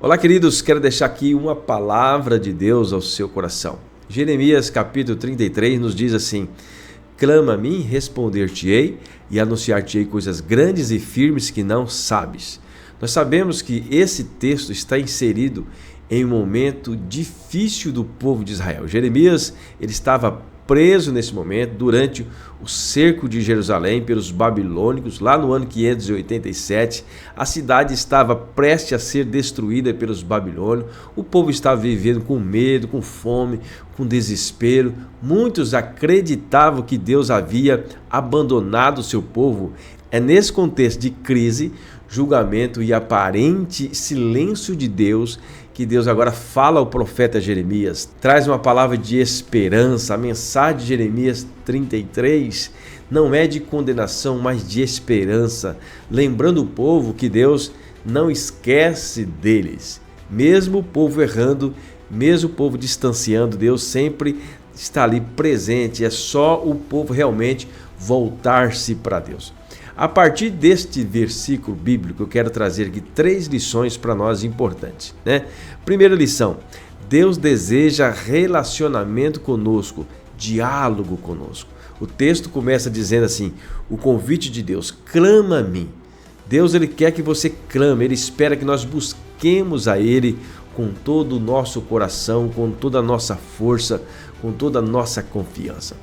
Olá, queridos, quero deixar aqui uma palavra de Deus ao seu coração. Jeremias capítulo 33 nos diz assim: clama a mim, responder-te-ei e anunciar-te-ei coisas grandes e firmes que não sabes. Nós sabemos que esse texto está inserido em um momento difícil do povo de Israel. Jeremias, ele estava preso nesse momento durante o cerco de Jerusalém pelos babilônicos, lá no ano 587, a cidade estava prestes a ser destruída pelos babilônios, o povo estava vivendo com medo, com fome, com desespero. Muitos acreditavam que Deus havia abandonado o seu povo. É nesse contexto de crise, julgamento e aparente silêncio de Deus que Deus agora fala ao profeta Jeremias, traz uma palavra de esperança. A mensagem de Jeremias 33 não é de condenação, mas de esperança, lembrando o povo que Deus não esquece deles. Mesmo o povo errando, mesmo o povo distanciando, Deus sempre está ali presente. É só o povo realmente voltar-se para Deus. A partir deste versículo bíblico, eu quero trazer aqui 3 lições para nós importantes, né? Primeira lição: Deus deseja relacionamento conosco, diálogo conosco. O texto começa dizendo assim: o convite de Deus, clama a mim. Deus, ele quer que você clame, ele espera que nós busquemos a ele com todo o nosso coração, com toda a nossa força, com toda a nossa confiança.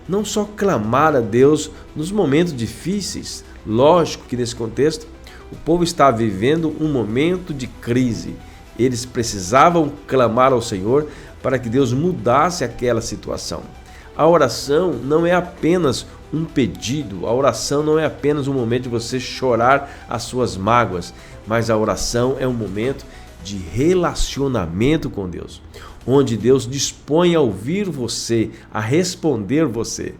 Não só clamar a Deus nos momentos difíceis. Lógico que nesse contexto o povo estava vivendo um momento de crise. Eles precisavam clamar ao Senhor para que Deus mudasse aquela situação. A oração não é apenas um pedido, a oração não é apenas um momento de você chorar as suas mágoas, mas a oração é um momento de relacionamento com Deus, onde Deus dispõe a ouvir você, a responder você.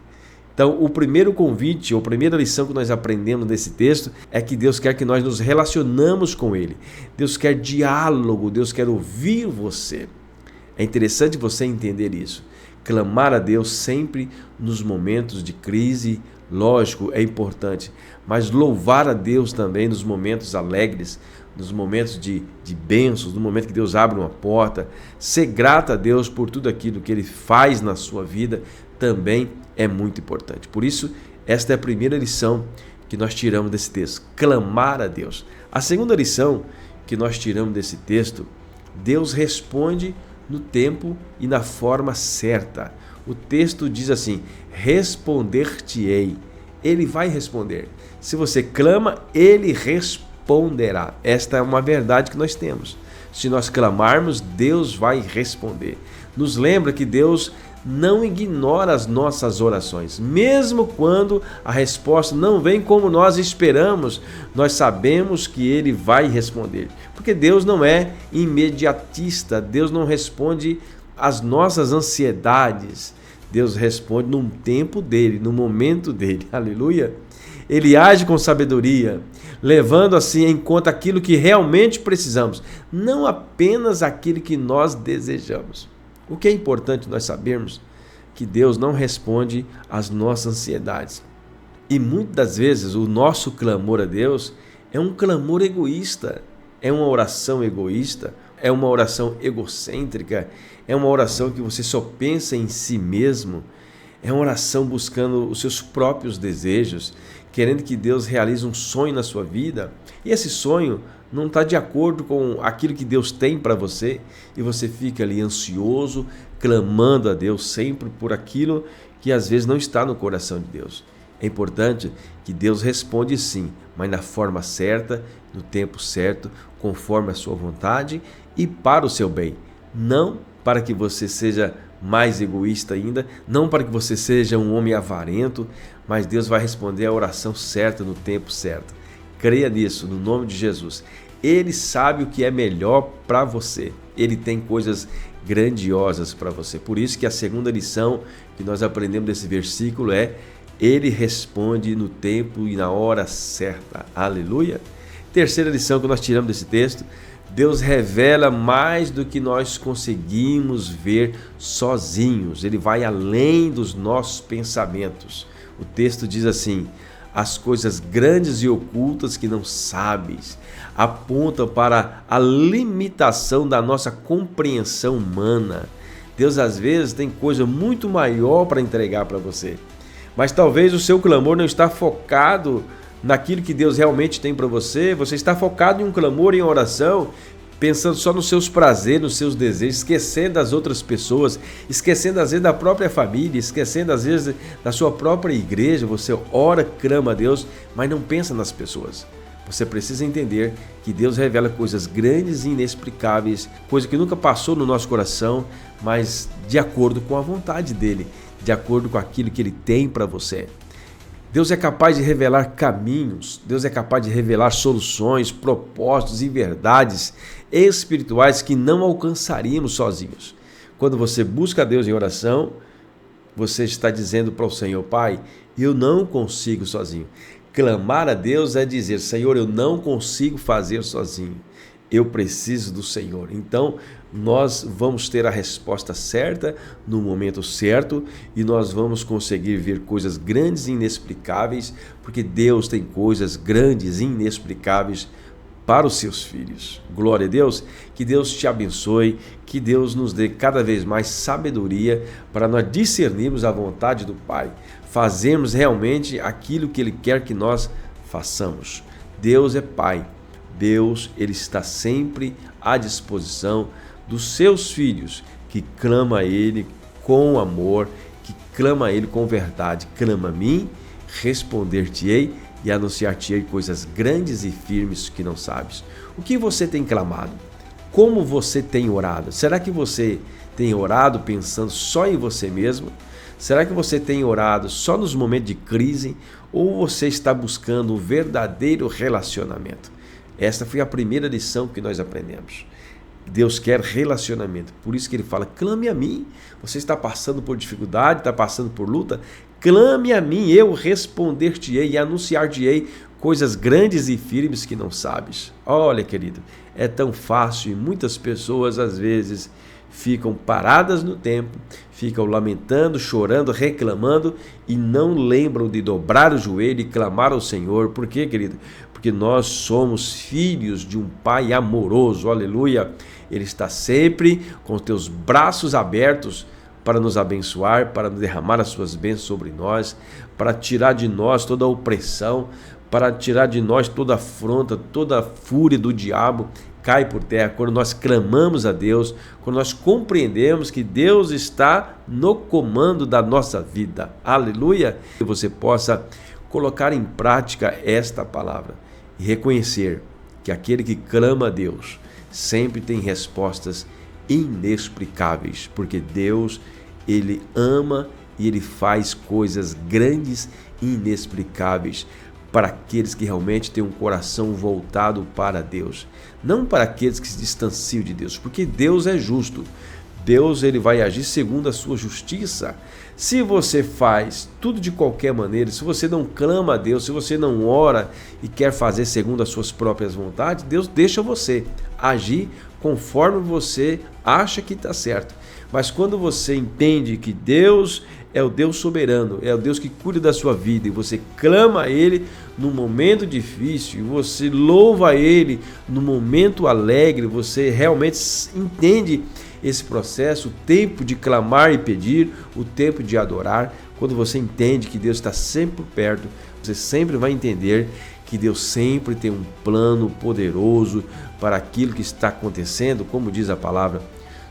Então, o primeiro convite, ou a primeira lição que nós aprendemos nesse texto é que Deus quer que nós nos relacionamos com Ele. Deus quer diálogo, Deus quer ouvir você. É interessante você entender isso. Clamar a Deus sempre nos momentos de crise, lógico, é importante, mas louvar a Deus também nos momentos alegres, nos momentos de bênçãos, no momento que Deus abre uma porta. Ser grato a Deus por tudo aquilo que Ele faz na sua vida também é muito importante. Por isso, esta é a primeira lição que nós tiramos desse texto: clamar a Deus. A segunda lição que nós tiramos desse texto: Deus responde no tempo e na forma certa. O texto diz assim: responder-te-ei. Ele vai responder. Se você clama, Ele responderá. Esta é uma verdade que nós temos. Se nós clamarmos, Deus vai responder. Nos lembra que Deus não ignora as nossas orações. Mesmo quando a resposta não vem como nós esperamos, nós sabemos que Ele vai responder. Porque Deus não é imediatista, Deus não responde às nossas ansiedades. Deus responde no tempo dele, no momento dele. Aleluia! Ele age com sabedoria, levando assim em conta aquilo que realmente precisamos, não apenas aquilo que nós desejamos. O que é importante nós sabermos que Deus não responde às nossas ansiedades. E muitas das vezes o nosso clamor a Deus é um clamor egoísta, é uma oração egoísta, é uma oração egocêntrica, é uma oração que você só pensa em si mesmo, é uma oração buscando os seus próprios desejos, querendo que Deus realize um sonho na sua vida, e esse sonho não está de acordo com aquilo que Deus tem para você, e você fica ali ansioso, clamando a Deus sempre por aquilo que às vezes não está no coração de Deus. É importante que Deus responde sim, mas na forma certa, no tempo certo, conforme a sua vontade e para o seu bem. Não para que você seja mais egoísta ainda, não para que você seja um homem avarento, mas Deus vai responder a oração certa no tempo certo. Creia nisso, no nome de Jesus. Ele sabe o que é melhor para você. Ele tem coisas grandiosas para você. Por isso que a segunda lição que nós aprendemos desse versículo é: Ele responde no tempo e na hora certa. Aleluia! Terceira lição que nós tiramos desse texto: Deus revela mais do que nós conseguimos ver sozinhos. Ele vai além dos nossos pensamentos. O texto diz assim: as coisas grandes e ocultas que não sabes. Aponta para a limitação da nossa compreensão humana. Deus às vezes tem coisa muito maior para entregar para você. Mas talvez o seu clamor não está focado naquilo que Deus realmente tem para você. Você está focado em um clamor, em oração, pensando só nos seus prazeres, nos seus desejos, esquecendo das outras pessoas, esquecendo às vezes da própria família, esquecendo às vezes da sua própria igreja. Você ora, clama a Deus, mas não pensa nas pessoas. Você precisa entender que Deus revela coisas grandes e inexplicáveis, coisa que nunca passou no nosso coração, mas de acordo com a vontade dEle, de acordo com aquilo que Ele tem para você. Deus é capaz de revelar caminhos, Deus é capaz de revelar soluções, propósitos e verdades espirituais que não alcançaríamos sozinhos. Quando você busca a Deus em oração, você está dizendo para o Senhor: Pai, eu não consigo sozinho. Clamar a Deus é dizer: Senhor, eu não consigo fazer sozinho. Eu preciso do Senhor. Então, nós vamos ter a resposta certa no momento certo e nós vamos conseguir ver coisas grandes e inexplicáveis, porque Deus tem coisas grandes e inexplicáveis para os seus filhos. Glória a Deus, que Deus te abençoe, que Deus nos dê cada vez mais sabedoria para nós discernirmos a vontade do Pai, fazermos realmente aquilo que Ele quer que nós façamos. Deus é Pai. Deus, Ele está sempre à disposição dos seus filhos, que clama a Ele com amor, que clama a Ele com verdade. Clama a mim, responder-te-ei e anunciar-te-ei coisas grandes e firmes que não sabes. O que você tem clamado? Como você tem orado? Será que você tem orado pensando só em você mesmo? Será que você tem orado só nos momentos de crise? Ou você está buscando um verdadeiro relacionamento? Esta foi a primeira lição que nós aprendemos. Deus quer relacionamento, por isso que Ele fala: clame a mim. Você está passando por dificuldade, está passando por luta? Clame a mim, eu responder-te-ei e anunciar-te-ei coisas grandes e firmes que não sabes. Olha, querido, é tão fácil e muitas pessoas às vezes ficam paradas no tempo, ficam lamentando, chorando, reclamando e não lembram de dobrar o joelho e clamar ao Senhor. Por quê, querido? Porque nós somos filhos de um Pai amoroso, aleluia. Ele está sempre com os teus braços abertos para nos abençoar, para derramar as suas bênçãos sobre nós, para tirar de nós toda a opressão, para tirar de nós toda a afronta, toda a fúria do diabo. Cai por terra quando nós clamamos a Deus, quando nós compreendemos que Deus está no comando da nossa vida. Aleluia! Que você possa colocar em prática esta palavra e reconhecer que aquele que clama a Deus sempre tem respostas inexplicáveis, porque Deus, Ele ama e Ele faz coisas grandes e inexplicáveis para aqueles que realmente têm um coração voltado para Deus, não para aqueles que se distanciam de Deus, porque Deus é justo. Deus, Ele vai agir segundo a sua justiça. Se você faz tudo de qualquer maneira, se você não clama a Deus, se você não ora e quer fazer segundo as suas próprias vontades, Deus deixa você agir conforme você acha que está certo. Mas quando você entende que Deus é o Deus soberano, é o Deus que cuida da sua vida, e você clama a Ele no momento difícil, e você louva a Ele no momento alegre, você realmente entende esse processo, o tempo de clamar e pedir, o tempo de adorar. Quando você entende que Deus está sempre por perto, você sempre vai entender que Deus sempre tem um plano poderoso para aquilo que está acontecendo. Como diz a palavra,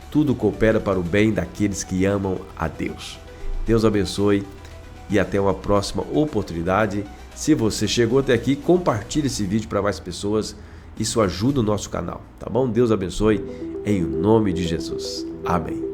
tudo coopera para o bem daqueles que amam a Deus. Deus abençoe e até uma próxima oportunidade. Se você chegou até aqui, compartilhe esse vídeo para mais pessoas. Isso ajuda o nosso canal, tá bom? Deus abençoe em nome de Jesus. Amém.